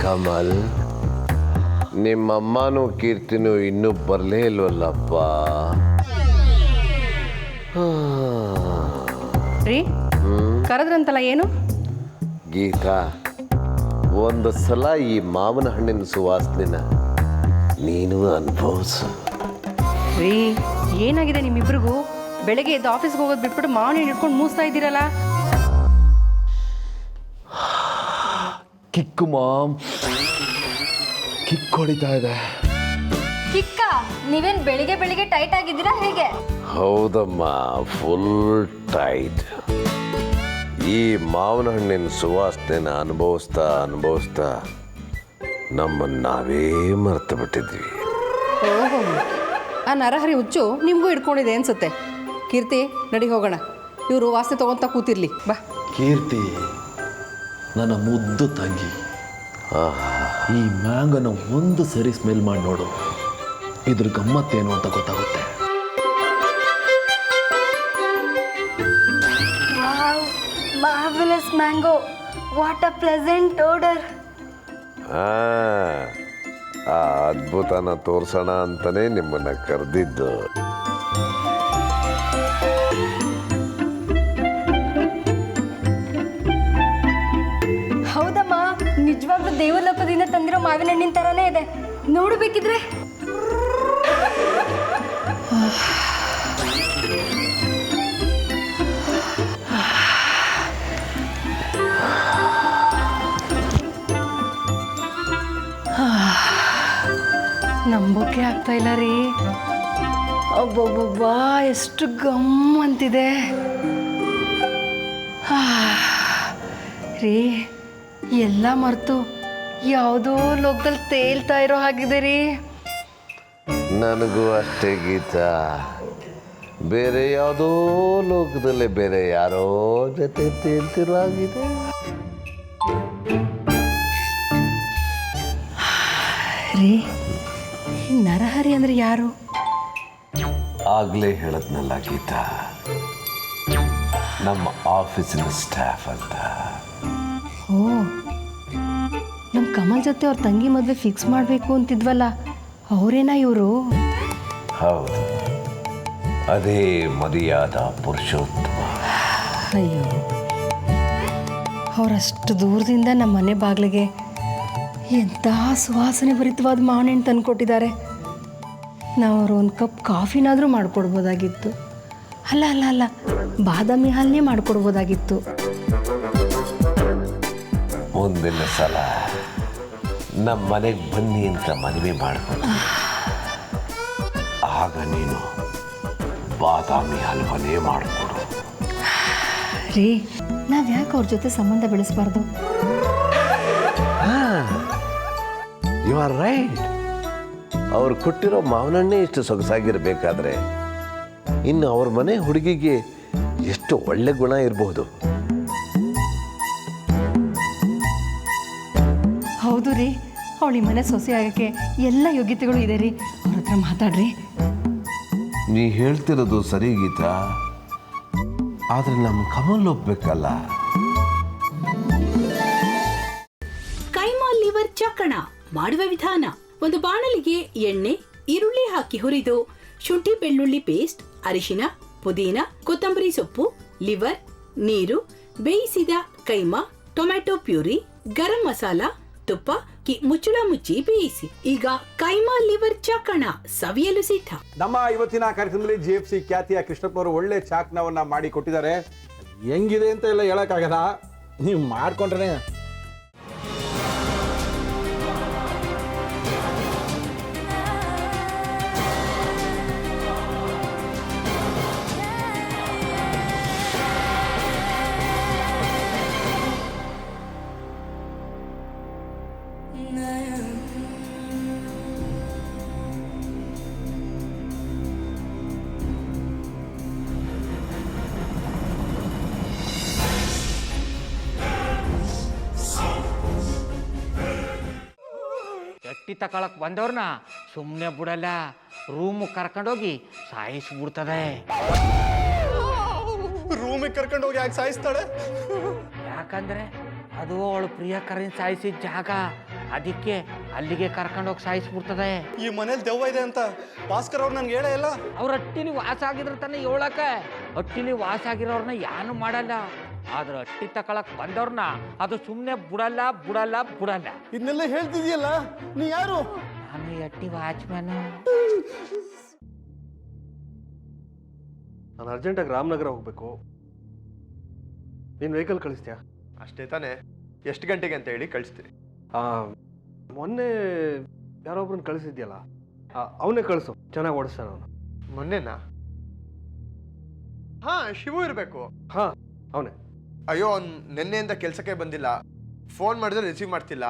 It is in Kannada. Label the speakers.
Speaker 1: ಕಮಲ್, ನಿಮ್ಮಮ್ಮನೂ ಕೀರ್ತಿನೂ ಇನ್ನೂ ಬರಲೇ ಇಲ್ವಲ್ಲಪ್ಪ.
Speaker 2: ರೀ ಕರೆದ್ರಂತಲ್ಲ, ಏನು?
Speaker 1: ಗೀತಾ, ಒಂದು ಸಲ ಈ ಮಾವಿನ ಹಣ್ಣಿನ ಸುವಾಸನೆನ ನೀನು ಅನುಭವಿಸು.
Speaker 2: ರೀ ಏನಾಗಿದೆ ನಿಮ್ಮಿಬ್ರಿಗೂ? ಬೆಳಗ್ಗೆ ಎದ್ದು ಆಫೀಸ್ಗೆ ಹೋಗೋದು ಬಿಟ್ಬಿಟ್ಟು ಮಾವನ ಹಿಡ್ಕೊಂಡು ಮೂಸ್ತಾ ಇದ್ದೀರಲ್ಲ.
Speaker 1: ಕಿಕ್ಕು ಮಾಮ್, ಕಿಕ್ ಹೊಡಿತಾ ಇದೆ.
Speaker 3: ಕಿಕ್ಕ? ನೀವೇನು ಬೆಳಿಗ್ಗೆ ಬೆಳಿಗ್ಗೆ ಟೈಟ್ ಆಗಿದ್ದೀರಾ ಹೇಗೆ?
Speaker 1: ಹೌದಮ್ಮ, ಫುಲ್ ಟೈಟ್. ಈ ಮಾವಿನ ಹಣ್ಣಿನ ಸುವಾಸನೆನ ಅನುಭವಿಸ್ತಾ ನಮ್ಮನ್ನು ನಾವೇ ಮರೆತು ಬಿಟ್ಟಿದ್ವಿ.
Speaker 2: ಓಹೋ, ಆ ನರಹರಿ ಹುಚ್ಚು ನಿಮಗೂ ಹಿಡ್ಕೊಂಡಿದೆ ಅನ್ಸುತ್ತೆ. ಕೀರ್ತಿ, ನಡಿ ಹೋಗೋಣ. ಇವರು ವಾಸನೆ ತೊಗೊತಾ ಕೂತಿರ್ಲಿ, ಬಾ.
Speaker 4: ಕೀರ್ತಿ ನನ್ನ ಮುದ್ದು ತಂಗಿ, ಈ ಮ್ಯಾಂಗನ ಒಂದು ಸರಿ ಸ್ಮೆಲ್ ಮಾಡಿ ನೋಡು, ಇದ್ರ ಗಮ್ಮತ್ತೇನು ಅಂತ ಗೊತ್ತಾಗುತ್ತೆ.
Speaker 3: Marvellous mango, what a pleasant odour.
Speaker 1: ಆ ಅದ್ಭುತನ ತೋರ್ಸೋಣ ಅಂತಲೇ ನಿಮ್ಮನ್ನು ಕರೆದಿದ್ದು.
Speaker 3: ಹೌದಮ್ಮ, ನಿಜವಾಗ್ಲೂ ದೇವಲೋಕದಿಂದ ತಂದಿರೋ ಮಾವಿನ ಹಣ್ಣಿನ ಥರನೇ ಇದೆ. ನೋಡಬೇಕಿದ್ರೆ
Speaker 2: ನಂಬೋಕೆ ಆಗ್ತಾ ಇಲ್ಲ ರೀ. ಒಬ್ಬೊಬ್ಬೊಬ್ಬ ಎಷ್ಟು ಗಮ್ ಅಂತಿದೆ. ರೀ ಎಲ್ಲ ಮರೆತು ಯಾವುದೋ ಲೋಕದಲ್ಲಿ ತೇಲ್ತಾ ಇರೋ ಹಾಗಿದೆ ರೀ.
Speaker 1: ನನಗೂ ಅಷ್ಟೇ ಗೀತಾ. ಬೇರೆ ಯಾವುದೋ ಲೋಕದಲ್ಲಿ ಬೇರೆ ಯಾರೋ ಜೊತೆ ತೇಲ್ತಿರೋ ಆಗಿದೆ.
Speaker 2: ರೀ, ಈ ನರಹರಿ ಅಂದ್ರೆ ಯಾರು?
Speaker 1: ಆಗಲೇ ಹೇಳದ್ನಲ್ಲ ಗೀತಾ, ನಮ್ಮ ಆಫೀಸಿನ ಸ್ಟಾಫ್ ಅಂತ.
Speaker 2: ಓ, ನಮ್ಮ ಕಮಲ್ ಜೊತೆ ಅವ್ರ ತಂಗಿ ಮದುವೆ ಫಿಕ್ಸ್ ಮಾಡಬೇಕು ಅಂತಿದ್ವಲ್ಲ, ಅವರೇನಾ ಇವರು?
Speaker 1: ಹೌದು, ಅದೇ ಮದುವೆಯಾದ ಪುರುಷೋತ್ತಮ.
Speaker 2: ಅಯ್ಯೋ, ಅವರಷ್ಟು ದೂರದಿಂದ ನಮ್ಮ ಮನೆ ಬಾಗಿಲಿಗೆ ಎಂತಹ ಸುವಾಸನೆ ಭರಿತವಾದ ಮಾವಿನ ಹಣ್ಣು ತಂದುಕೊಟ್ಟಿದ್ದಾರೆ. ನಾವು ಅವ್ರು ಒಂದು ಕಪ್ ಕಾಫಿನಾದರೂ ಮಾಡಿಕೊಡ್ಬೋದಾಗಿತ್ತು. ಅಲ್ಲ, ಬಾದಾಮಿ ಹಾಲನ್ನೇ ಮಾಡಿಕೊಡ್ಬೋದಾಗಿತ್ತು.
Speaker 1: ಮುಂದಿನ ಸಲ ನಮ್ಮ ಮನೆಗೆ ಬನ್ನಿ ಅಂತ ಮದುವೆ ಮಾಡ್ಕೊಂಡು ಆಗ ನೀನು ಬಾದಾಮಿ ಹಲ್ವನೇ ಮಾಡಿಕೊಡು.
Speaker 2: ರೀ, ನಾವು ಯಾಕೆ ಅವ್ರ ಜೊತೆ ಸಂಬಂಧ ಬೆಳೆಸಬಾರ್ದು?
Speaker 1: You are right. ಅವ್ರು ಕೊಟ್ಟಿರೋ ಮಾವನಣ್ಣೆ ಇಷ್ಟು ಸೊಗಸಾಗಿರಬೇಕಾದ್ರೆ ಇನ್ನು ಅವ್ರ ಮನೆ ಹುಡುಗಿಗೆ ಎಷ್ಟು ಒಳ್ಳೆ ಗುಣ ಇರಬಹುದು.
Speaker 2: ಹೌದು ರೀ, ಅವಳಿ ಮನೆ ಸೊಸೆ ಆಗೋಕ್ಕೆ ಎಲ್ಲ ಯೋಗ್ಯತೆಗಳು ಇದೆ ರೀ. ಅವ್ರ ಹತ್ರ ಮಾತಾಡ್ರಿ.
Speaker 1: ನೀ ಹೇಳ್ತಿರೋದು ಸರಿ ಗೀತಾ, ಆದರೆ ನಮ್ಮ ಕಮಲ್ ಒಪ್ಬೇಕಲ್ಲ.
Speaker 5: ಕೈಮಾ ಲಿವರ್ ಚಕ್ಕಣ ಮಾಡುವ ವಿಧಾನ: ಒಂದು ಬಾಣಲಿಗೆ ಎಣ್ಣೆ, ಈರುಳ್ಳಿ ಹಾಕಿ ಹುರಿದು ಶುಂಠಿ ಬೆಳ್ಳುಳ್ಳಿ ಪೇಸ್ಟ್, ಅರಿಶಿನ, ಪುದೀನ, ಕೊತ್ತಂಬರಿ ಸೊಪ್ಪು, ಲಿವರ್, ನೀರು, ಬೇಯಿಸಿದ ಕೈಮಾ, ಟೊಮ್ಯಾಟೊ ಪ್ಯೂರಿ, ಗರಂ ಮಸಾಲ, ತುಪ್ಪ ಮುಚ್ಚಳ ಮುಚ್ಚಿ ಬೇಯಿಸಿ. ಈಗ ಕೈಮಾ ಲಿವರ್ ಚಾಕಣ ಸವಿಯಲು ಸಿದ್ಧ.
Speaker 6: ನಮ್ಮ ಇವತ್ತಿನ ಕಾರ್ಯಕ್ರಮದಲ್ಲಿ GFC ಖ್ಯಾತಿಯ ಕೃಷ್ಣಪ್ಪ ಅವರು ಒಳ್ಳೆ ಚಾಕ್ನವನ್ನ ಮಾಡಿ ಕೊಟ್ಟಿದ್ದಾರೆ. ಹೆಂಗಿದೆ ಅಂತ ಎಲ್ಲ ಹೇಳಕ್ಕಾಗಲ್ಲ, ನೀವು ಮಾಡ್ಕೊಂಡ್ರೆ.
Speaker 7: ಚಟ್ಟಿ ತಕೊಳಕ್ ಬಂದವ್ರನ್ನ ಸುಮ್ಮನೆ ಬಿಡಲ್ಲ, ರೂಮ್ ಕರ್ಕೊಂಡೋಗಿ ಸಾಯಿಸ್ಬಿಡ್ತದೆ.
Speaker 6: ರೂಮಿಗೆ ಕರ್ಕೊಂಡು ಹೋಗಿ ಯಾಕೆ ಸಾಯಿಸ್ತಾಳೆ?
Speaker 7: ಯಾಕಂದ್ರೆ ಅದು ಅವಳು ಪ್ರಿಯಕರನ್ ಸಾಯಿಸಿದ ಜಾಗ. ಅದಕ್ಕೆ ಅಲ್ಲಿಗೆ ಕರ್ಕೊಂಡೋಗಿ ಸಾಯಿಸ್ಬಿಡ್ತದೆ.
Speaker 8: ಈ ಮನೇಲಿ ದೆವ್ವ ಇದೆ ಅಂತ ಭಾಸ್ಕರ್ ಅವ್ರು ನನ್ಗೆ ಹೇಳೇ ಇಲ್ಲ.
Speaker 7: ಅವ್ರ ಹಟ್ಟಿಲಿ ವಾಸ ಆಗಿದ್ರೆ ತಾನೇ ಹೇಳಕ. ಹಟ್ಟಿಲಿ ವಾಸ ಆಗಿರೋರ್ನ ಏನು ಮಾಡಲ್ಲ, ಆದ್ರೆ ಹಟ್ಟಿ ತಕೊಳಕ್ ಬಂದವ್ರನ್ನ ಅದು ಸುಮ್ಮನೆ ಬಿಡಲ್ಲ ಬಿಡಲ್ಲ ಬಿಡಲ್ಲ.
Speaker 8: ಇದನ್ನೆಲ್ಲ ಹೇಳ್ತಿದ್ಯಲ್ಲ, ನೀ ಯಾರು?
Speaker 7: ನಾನು ಈ ಹಟ್ಟಿ ವಾಚ್ಮ್ಯಾನು.
Speaker 8: ನಾನು ಅರ್ಜೆಂಟಾಗಿ ರಾಮನಗರ ಹೋಗ್ಬೇಕು. ನೀನು ವೆಹಿಕಲ್ ಕಳಿಸ್ತೀಯಾ?
Speaker 9: ಅಷ್ಟೇ ತಾನೇ. ಎಷ್ಟು ಗಂಟೆಗೆ ಅಂತ ಹೇಳಿ ಕಳಿಸ್ತೀನಿ.
Speaker 8: ಮೊನ್ನೆ ಯಾರೊಬ್ರನ್ನ ಕಳಿಸಿದ್ಯಲ್ಲ, ಅವನೇ ಕಳಿಸು, ಚೆನ್ನಾಗಿ ಓಡಿಸ್ತಾನೆ ಅವನು.
Speaker 9: ಮೊನ್ನೆನಾ? ಹಾ, ಶಿವು ಇರಬೇಕು.
Speaker 8: ಹಾಂ, ಅವನೇ.
Speaker 9: ಅಯ್ಯೋ, ಅವ್ನು ನಿನ್ನೆಯಿಂದ ಕೆಲಸಕ್ಕೆ ಬಂದಿಲ್ಲ. ಫೋನ್ ಮಾಡಿದ್ರೆ ರಿಸೀವ್ ಮಾಡ್ತಿಲ್ಲ.